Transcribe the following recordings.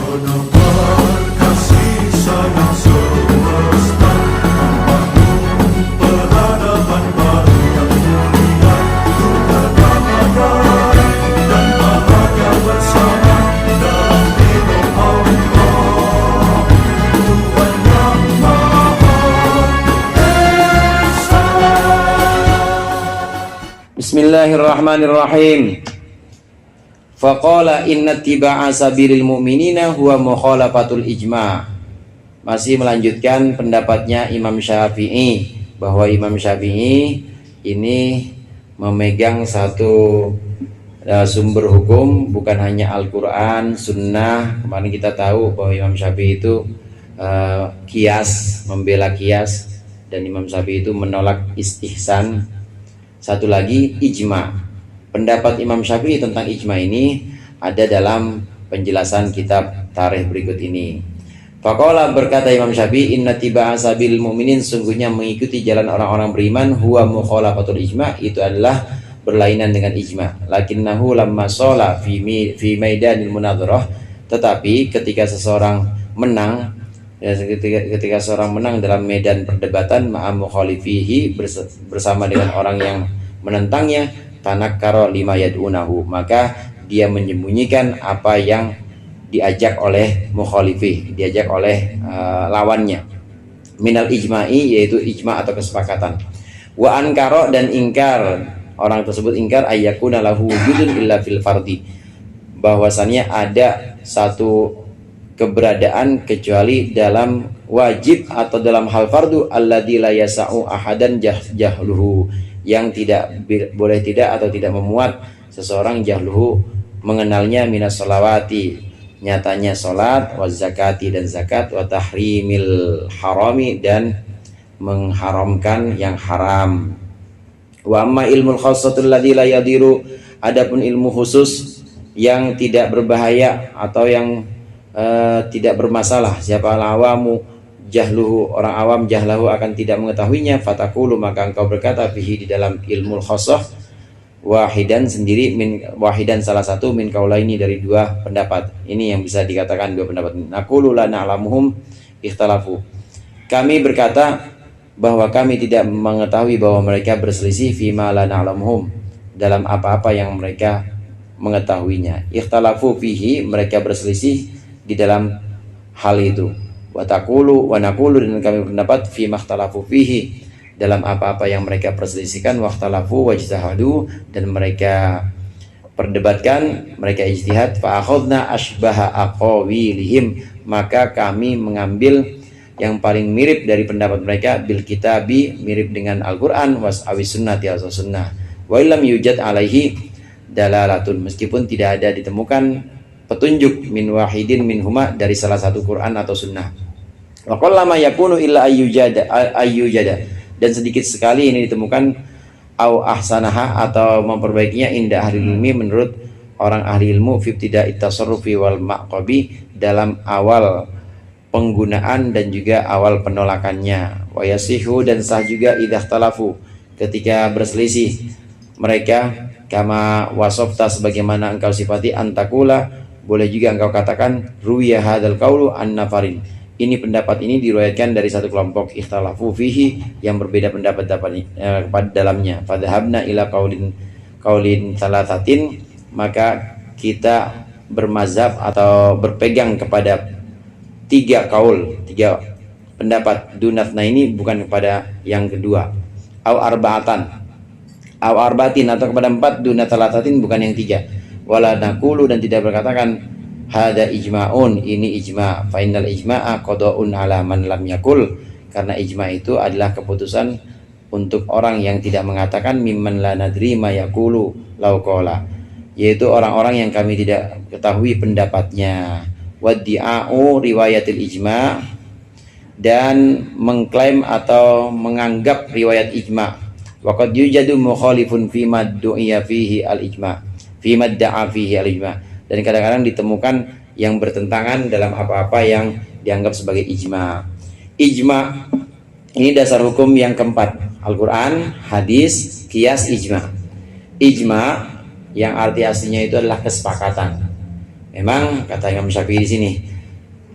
Penebar kasih sayang semesta, membangun peradaban baru yang mulia, untuk kedamaian dan bahagia bersama dalam ridho Allah, Tuhan yang Maha Esa. Bismillahirrahmanirrahim. Faqala inna tiba'a sabilil mu'minina huwa mukhalafatul ijma'. Masih melanjutkan pendapatnya Imam Syafi'i, bahwa Imam Syafi'i ini memegang satu sumber hukum, bukan hanya Al-Quran, Sunnah. Kemarin kita tahu bahwa Imam Syafi'i itu kias, membela kias, dan Imam Syafi'i itu menolak istihsan. Satu lagi ijma'. Pendapat Imam Syafi'i tentang ijma ini ada dalam penjelasan kitab tarikh berikut ini. Faqala, berkata Imam Syafi'i, inna tiba'a sabil mu'minin, sungguhnya mengikuti jalan orang-orang beriman, huwa mukhalafatul ijma', itu adalah berlainan dengan ijma'. Lakinnahu lamma shola fi maidanil munadharah, tetapi ketika seseorang menang, ketika seorang menang dalam medan perdebatan, ma'a mukhalifihi, bersama dengan orang yang menentangnya, tanakkara lima yad'unahu, maka dia menyembunyikan apa yang diajak oleh mukhalifi, diajak oleh lawannya, minal ijma'i, yaitu ijma' atau kesepakatan. Wa ankara, dan ingkar, orang tersebut ingkar, ayyakuna lahu wujudun illa fil fardi, bahwasannya ada satu keberadaan kecuali dalam wajib atau dalam hal fardu, alladzi la yasa'u ahadan jahluhu, yang tidak boleh tidak atau tidak memuat seseorang jahluhu, mengenalnya, minas sholawati, nyatanya sholat, wa zakati, dan zakat, wa tahrimil harami, dan mengharamkan yang haram. Wa amma ilmul khassatul ladzi la yadiru, adapun ilmu khusus yang tidak berbahaya atau yang tidak bermasalah, siapa awamu jahluhu, orang awam, jahlahu, akan tidak mengetahuinya, fatakulu, maka engkau berkata, fihi, di dalam ilmu khassah, wahidan, sendiri, wahidan, salah satu, min kaulaini, dari dua pendapat. Ini yang bisa dikatakan dua pendapat. Naqulu la na'lamuhum ikhtalafu, kami berkata bahwa kami tidak mengetahui bahwa mereka berselisih, fima la na'lamuhum, dalam apa-apa yang mereka mengetahuinya. Ikhtalafu fihi, mereka berselisih di dalam hal itu. Wa taqulu wa naqulu, dan kami berpendapat, fi makhtalafu fihi, dalam apa-apa yang mereka perselisihkan, wakhtalafu wajtahadu, dan mereka perdebatkan, mereka ijtihad, fa akhadna asbaha aqawilihim, maka kami mengambil yang paling mirip dari pendapat mereka, bil kitabi, mirip dengan Al-Qur'an, was awis sunnati, atau sunnah, wa illam yujad alaihi dalalatun, meskipun tidak ada ditemukan petunjuk, min wahidin minhuma, dari salah satu Quran atau sunnah. Wa qallama yakunu illa ayyujada, dan sedikit sekali ini ditemukan, au ahsanaha, atau memperbaikinya, inda ahli ilmi, menurut orang ahli ilmu, fi ibtida'i tasarrufi wal maqabi, dalam awal penggunaan dan juga awal penolakannya. Wa yasihu, dan sah juga, idza ikhtalafu, ketika berselisih mereka, kama wasofta, sebagaimana engkau sifati, antakula, boleh juga engkau katakan, ruwiya hadzal qaulu an nafarin, ini pendapat ini diriwayatkan dari satu kelompok, ikhtalafu fihi, yang berbeda pendapat pada dalamnya. Fadhahabna ila qaulin thalathatin, maka kita bermazhab atau berpegang kepada tiga kaul, tiga pendapat, dunatna, ini bukan kepada yang kedua, au arba'atan, au arba'atin, atau kepada empat, dunathalathatin, bukan yang tiga. Wala naqulu, dan tidak berkatakan, hada ijma'un, ini ijma', fa innal ijma'a qada'un ala man lam yakul, karena ijma' itu adalah keputusan untuk orang yang tidak mengatakan, mimman la nadri ma yaqulu law qala, yaitu orang-orang yang kami tidak ketahui pendapatnya. Waddi'a'u riwayatil ijma', dan mengklaim atau menganggap riwayat ijma'. Waqad yujadu mukhalifun fi ma du'iya fihi al-ijma', fi ma da'a fihi al-ijma', dan kadang-kadang ditemukan yang bertentangan dalam apa-apa yang dianggap sebagai ijma'. Ijma' ini dasar hukum yang keempat, Al-Quran, hadis, qiyas, ijma'. Ijma' yang arti aslinya itu adalah kesepakatan. Memang kata Imam Syafi'i di sini,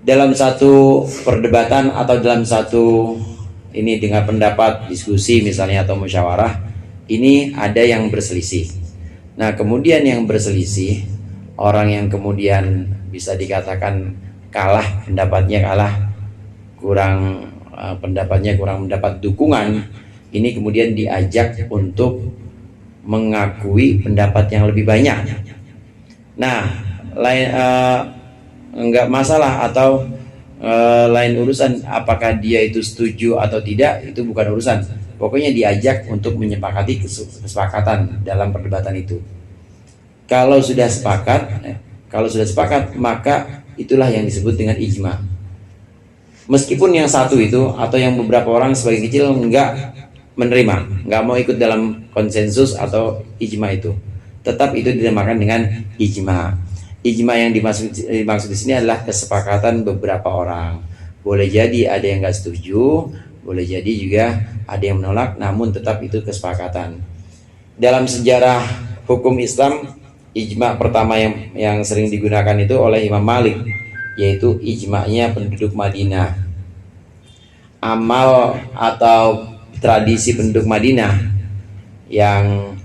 dalam satu perdebatan atau dalam satu ini dengan pendapat diskusi misalnya atau musyawarah, ini ada yang berselisih. Nah kemudian yang berselisih, orang yang kemudian bisa dikatakan kalah, pendapatnya kalah, pendapatnya kurang mendapat dukungan, ini kemudian diajak untuk mengakui pendapat yang lebih banyak. Nah enggak masalah, atau lain urusan apakah dia itu setuju atau tidak, itu bukan urusan. Pokoknya diajak untuk menyepakati kesepakatan dalam perdebatan itu. Kalau sudah sepakat, maka itulah yang disebut dengan ijma. Meskipun yang satu itu atau yang beberapa orang sebagian kecil enggak menerima, enggak mau ikut dalam konsensus atau ijma itu, tetap itu dinamakan dengan ijma. Ijma yang dimaksud di sini adalah kesepakatan beberapa orang. Boleh jadi ada yang nggak setuju, boleh jadi juga ada yang menolak, namun tetap itu kesepakatan. Dalam sejarah hukum Islam, ijma pertama yang sering digunakan itu oleh Imam Malik, yaitu ijma'nya penduduk Madinah. Amal atau tradisi penduduk Madinah yang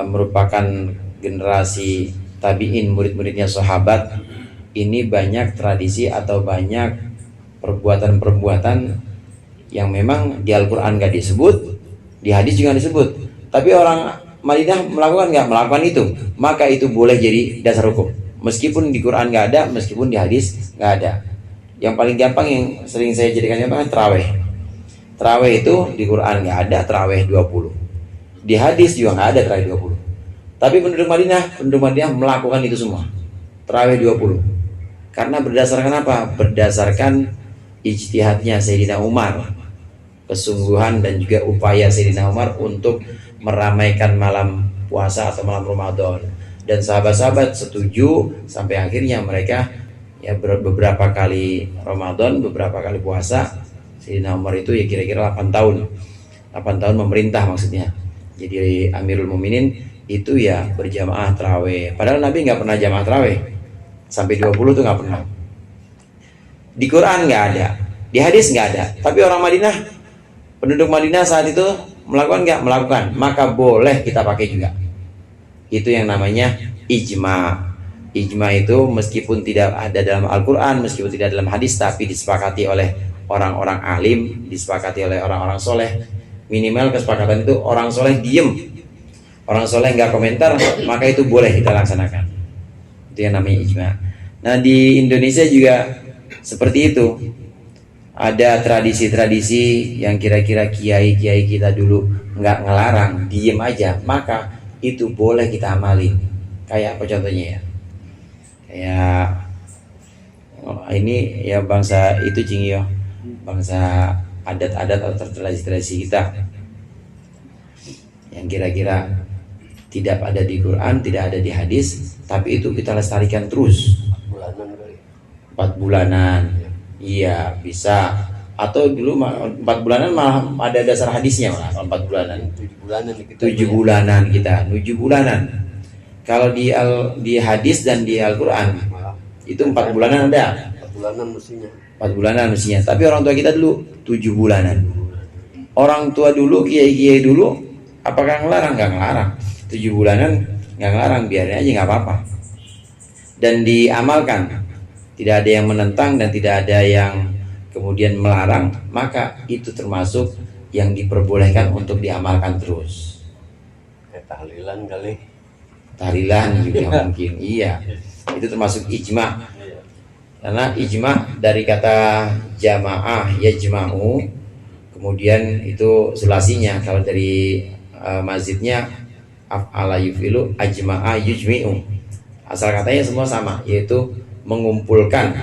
merupakan generasi tabi'in, murid-muridnya sahabat, ini banyak tradisi atau banyak perbuatan-perbuatan yang memang di Al-Quran gak disebut, di hadis juga disebut, tapi orang Madinah melakukan itu, maka itu boleh jadi dasar hukum, meskipun di Quran gak ada, meskipun di hadis gak ada. Yang paling gampang yang sering saya jadikan contoh terawih. Terawih itu di Quran gak ada terawih 20, di hadis juga gak ada terawih 20. Tapi penduduk Madinah melakukan itu semua, terawih 20. Karena berdasarkan apa? Berdasarkan ijtihadnya Sayyidina Umar, kesungguhan dan juga upaya Sayyidina Umar untuk meramaikan malam puasa atau malam Ramadan. Dan sahabat-sahabat setuju sampai akhirnya mereka ya beberapa kali Ramadan, beberapa kali puasa. Sayyidina Umar itu ya kira-kira 8 tahun memerintah maksudnya. Jadi Amirul Mukminin itu ya berjamaah tarawih. Padahal Nabi nggak pernah jamaah tarawih sampai 20 tuh nggak pernah. Di Quran nggak ada, di hadis nggak ada. Tapi orang Madinah, penduduk Madinah saat itu melakukan nggak? Melakukan. Maka boleh kita pakai juga. Itu yang namanya ijma. Ijma itu meskipun tidak ada dalam Al-Quran, meskipun tidak dalam hadis, tapi disepakati oleh orang-orang alim, disepakati oleh orang-orang soleh. Minimal kesepakatan itu orang soleh diem, orang soleh nggak komentar, maka itu boleh kita laksanakan. Itu yang namanya ijma. Nah di Indonesia juga seperti itu. Ada tradisi-tradisi yang kira-kira kiai-kiai kita dulu nggak ngelarang, diem aja, maka itu boleh kita amalin. Kayak apa contohnya ya? Kayak ini ya bangsa itu Cingyo, bangsa adat-adat atau tradisi-tradisi kita yang kira-kira tidak ada di Quran, tidak ada di hadis, tapi itu kita lestarikan terus. 4 bulanan. Iya, bisa. Atau dulu 4 bulanan malah ada dasar hadisnya malah 4 bulanan. 7 bulanan kita, 7 bulanan. Kalau di hadis dan di Al-Quran itu 4 bulanan ada. 4 bulanan mestinya. Tapi orang tua kita dulu 7 bulanan. Orang tua dulu, kiai-kiai dulu, apakah ngelarang? Nggak ngelarang. 7 bulanan nggak ngelarang, biarin aja nggak apa-apa. Dan diamalkan, tidak ada yang menentang dan tidak ada yang kemudian melarang, maka itu termasuk yang diperbolehkan untuk diamalkan terus. Tahlilan kali. Tahlilan juga mungkin, iya. Itu termasuk ijma. Karena ijma dari kata jamaah yajma'u, kemudian itu sulasinya. Kalau dari mazidnya af'ala yufilu ajma'a yujmi'u. Asal katanya semua sama, yaitu mengumpulkan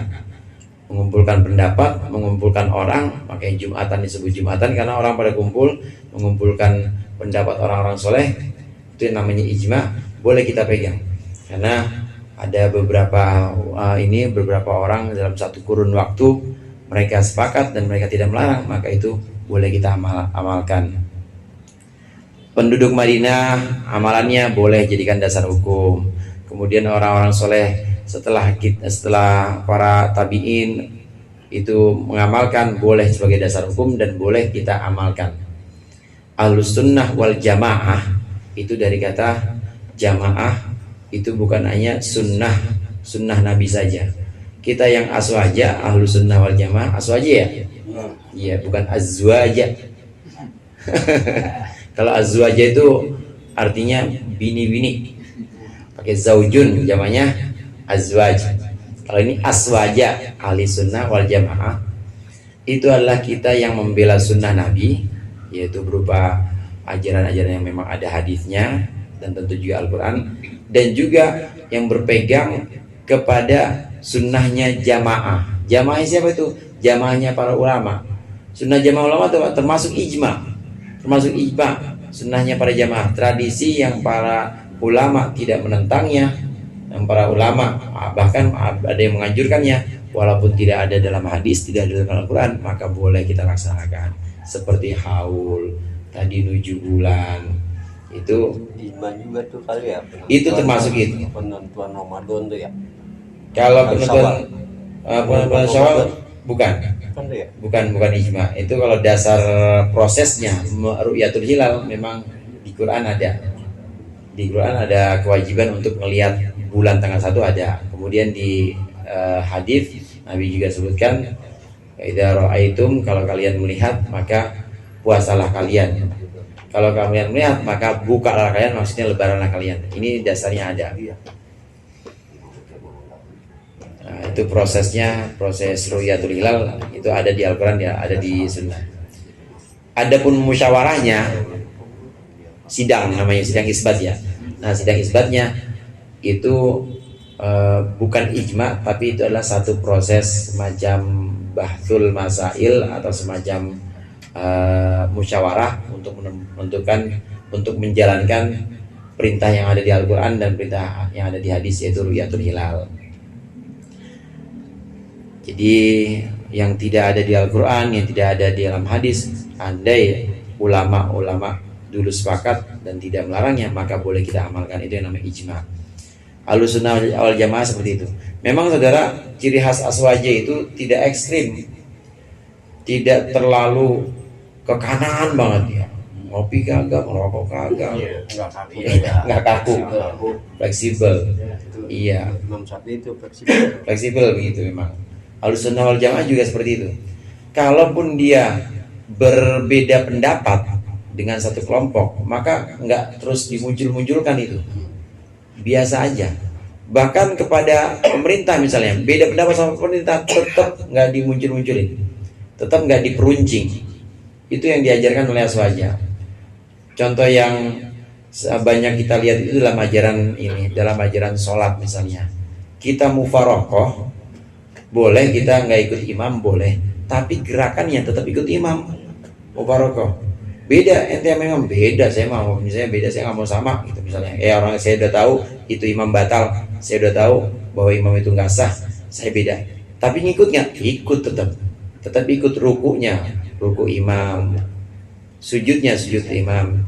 pendapat, mengumpulkan orang. Makanya Jumatan disebut Jumatan karena orang pada kumpul mengumpulkan pendapat orang-orang soleh. Itu yang namanya ijma, boleh kita pegang. Karena ada beberapa orang dalam satu kurun waktu mereka sepakat dan mereka tidak melarang, maka itu boleh kita amalkan. Penduduk Madinah amalannya boleh jadikan dasar hukum. Kemudian orang-orang soleh setelah para tabi'in itu mengamalkan, boleh sebagai dasar hukum dan boleh kita amalkan. Ahlus sunnah wal jamaah itu dari kata jamaah, itu bukan hanya sunnah Nabi saja. Kita yang aswaja, ahlus sunnah wal jamaah, aswaja ya? Iya, bukan azwaja. Kalau azwaja itu artinya bini-bini, pakai zaujun, jamanya azwaj. Kalau ini aswaja, ahli sunnah wal jamaah, itu adalah kita yang membela sunnah Nabi, yaitu berupa ajaran-ajaran yang memang ada hadisnya dan tentu juga Al-Quran, dan juga yang berpegang kepada sunnahnya jamaah. Jamaah siapa itu? Jamaahnya para ulama. Sunnah jamaah ulama itu termasuk ijma, sunnahnya para jamaah, tradisi yang para ulama tidak menentangnya, yang para ulama bahkan ada yang menganjurkannya, walaupun tidak ada dalam hadis, tidak ada dalam Al-Quran, maka boleh kita laksanakan. Seperti haul tadi, 7 bulan itu Iman juga tuh kali ya. Itu termasuk itu. Penentuan Ramadan tuh ya. Kalau penentuan Syawal bukan. Kan tuh ya. Bukan ijma. Itu kalau dasar prosesnya ru'yatul hilal memang di Quran ada. Di Quran ada kewajiban untuk melihat bulan tanggal 1 ada. Kemudian di hadis Nabi juga sebutkan, idza ra'aitum, kalau kalian melihat maka puasalah kalian. Kalau kalian melihat maka bukalah kalian, maksudnya lebaranlah kalian. Ini dasarnya ada. Nah, itu prosesnya, proses ru'yatul hilal itu ada di Al-Quran ya, ada di Sunnah. Adapun musyawarahnya, sidang, namanya sidang isbat ya. Nah, sidang isbatnya itu bukan ijma, tapi itu adalah satu proses semacam bahthul masail atau semacam musyawarah untuk menentukan, untuk menjalankan perintah yang ada di Al-Quran dan perintah yang ada di hadis, yaitu ru'yatul hilal. Jadi yang tidak ada di Al-Quran, yang tidak ada di dalam hadis, andai ulama-ulama dulu sepakat dan tidak melarangnya, maka boleh kita amalkan. Itu yang namanya ijma. Ahlus sunnah wal jamaah seperti itu. Memang saudara, ciri khas aswaja itu tidak ekstrim, tidak terlalu ke kanan banget ya. Ngopi kagak, merokok kagak, nggak kaku, fleksibel. Iya. Imam Syafi'i itu Fleksibel begitu memang. Ahlus sunnah wal jamaah juga seperti itu. Kalaupun dia berbeda pendapat dengan satu kelompok, maka nggak terus dimuncul-munculkan itu. Biasa aja. Bahkan kepada pemerintah misalnya, beda pendapat sama pemerintah, tetap nggak dimuncul-munculin, tetap nggak diperuncing. Itu yang diajarkan oleh aswaja. Contoh yang banyak kita lihat itu dalam ajaran ini, dalam ajaran sholat misalnya. Kita mufarokoh, boleh kita nggak ikut imam, boleh, tapi gerakannya tetap ikut imam. Mufarokoh beda, ente memang beda, saya mau misalnya beda, saya nggak mau sama gitu misalnya. Orang saya udah tahu itu imam batal, saya udah tahu bahwa imam itu nggak sah, saya beda. Tapi ngikutnya ikut, tetap ikut rukunya, ruku imam, sujudnya sujud imam.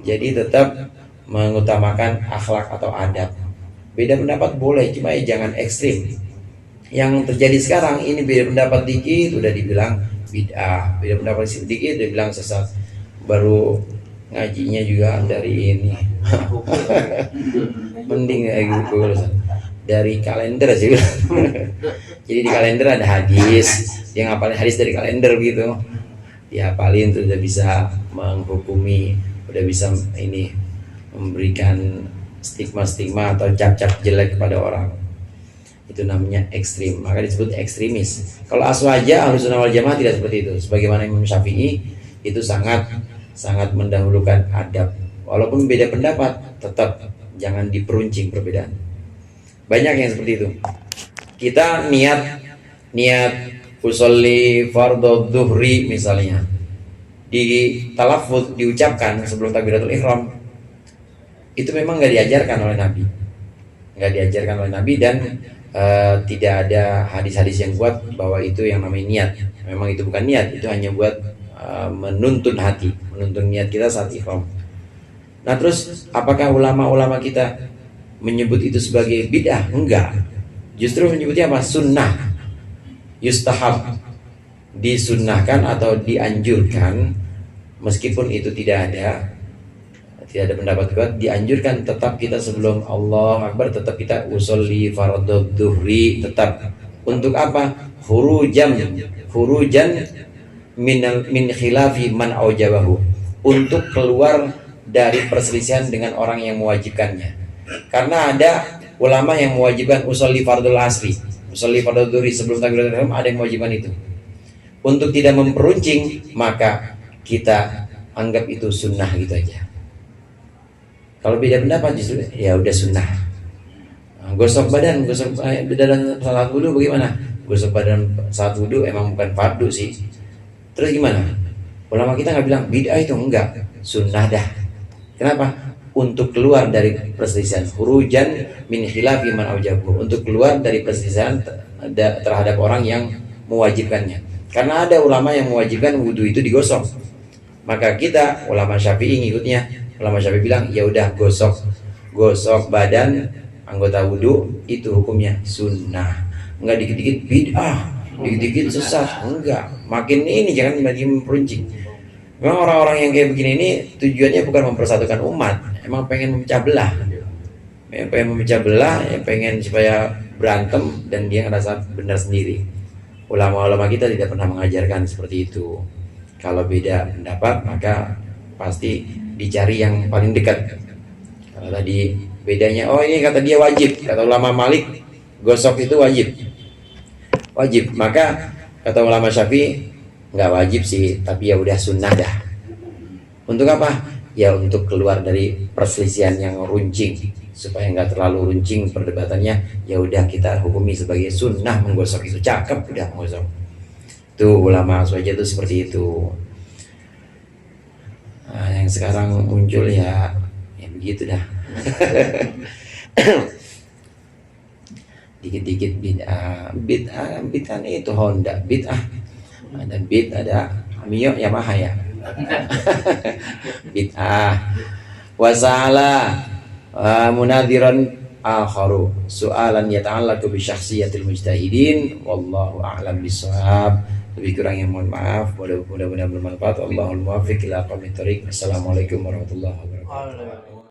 Jadi tetap mengutamakan akhlak atau adab. Beda pendapat boleh, cuma jangan ekstrim. Yang terjadi sekarang ini, beda pendapat dikit udah dibilang bid'ah, beda pendapat sedikit udah dibilang sesat. Baru ngajinya juga dari ini. Mending dari kalender sih. Jadi di kalender ada hadis, dia ngapalin hadis dari kalender gitu. Dihafalin tuh udah bisa menghukumi, udah bisa ini memberikan stigma-stigma atau cap-cap jelek kepada orang. Itu namanya ekstrim, maka disebut ekstremis. Kalau aswaja, ahlus sunnah wal jamaah tidak seperti itu. Sebagaimana Imam Syafi'i itu sangat mendahulukan adab. Walaupun beda pendapat, tetap jangan diperuncing perbedaan. Banyak yang seperti itu. Kita niat usolli fardhu dhuhri misalnya, di talaffuz diucapkan sebelum takbiratul ihram, itu memang nggak diajarkan oleh Nabi, dan tidak ada hadis-hadis yang kuat bahwa itu yang namanya niat. Memang itu bukan niat, itu hanya buat menuntun hati, menuntun niat kita saat ihram. Nah terus apakah ulama-ulama kita menyebut itu sebagai bid'ah? Enggak. Justru menyebutnya apa? Sunnah. Yustahab, disunnahkan atau dianjurkan, meskipun itu tidak ada pendapat kuat, dianjurkan tetap kita sebelum Allah Akbar tetap kita usolli fardhu dhuhri, tetap untuk apa? Hurujan min khilafi man aujabahu, untuk keluar dari perselisihan dengan orang yang mewajibkannya. Karena ada ulama yang mewajibkan usolli fardul asri, usolli fardhu dhuhri sebelum takbiratul ihram, ada yang mewajibkan itu. Untuk tidak memperuncing, maka kita anggap itu sunnah gitu aja. Kalau beda pendapat justru ya udah sunnah. Gosok badan saat wudu bagaimana? Gosok badan saat wudu emang bukan fardu sih. Terus gimana? Ulama kita nggak bilang bid'ah, itu enggak, sunnah dah. Kenapa? Untuk keluar dari perselisihan, hurujan min khilafi man aujabu, untuk keluar dari perselisihan terhadap orang yang mewajibkannya. Karena ada ulama yang mewajibkan wudu itu digosok, maka kita ulama Syafi'i ngikutnya. Ulama Syafi'i bilang ya udah gosok badan anggota wudu itu hukumnya sunnah, enggak dikit-dikit bid'ah, dikit-dikit sesat, enggak. Makin ini jangan makin memperuncing. Memang orang-orang yang kayak begini ini tujuannya bukan mempersatukan umat, emang pengen memecah belah. Pengen memecah belah, ya pengen supaya berantem dan dia ngerasa benar sendiri. Ulama-ulama kita tidak pernah mengajarkan seperti itu. Kalau beda pendapat maka pasti dicari yang paling dekat. Kalau tadi bedanya, oh ini kata dia wajib, kata ulama Malik gosok itu wajib, maka kata ulama Syafi'i nggak wajib sih, tapi ya udah sunnah dah. Untuk apa? Ya untuk keluar dari perselisihan yang runcing, supaya nggak terlalu runcing perdebatannya. Ya udah kita hukumi sebagai sunnah menggosok itu, cakep udah menggosok. Tuh ulama saja tuh seperti itu. Nah, yang sekarang muncul ya begitu dah. Dikit-dikit bid'ah itu Honda bid'ah, ada ada Mio Yamaha ya. Bid'ah. Wasala munadhiran akharu su'alan yata'allaqu bi syakhsiyatil mujtahidin wallahu a'lam bishawab. Lebih kurang yang mohon maaf, mudah-mudahan bermanfaat. Allahul muwaffiq ila aqwamit thoriq. Assalamualaikum warahmatullahi wabarakatuh.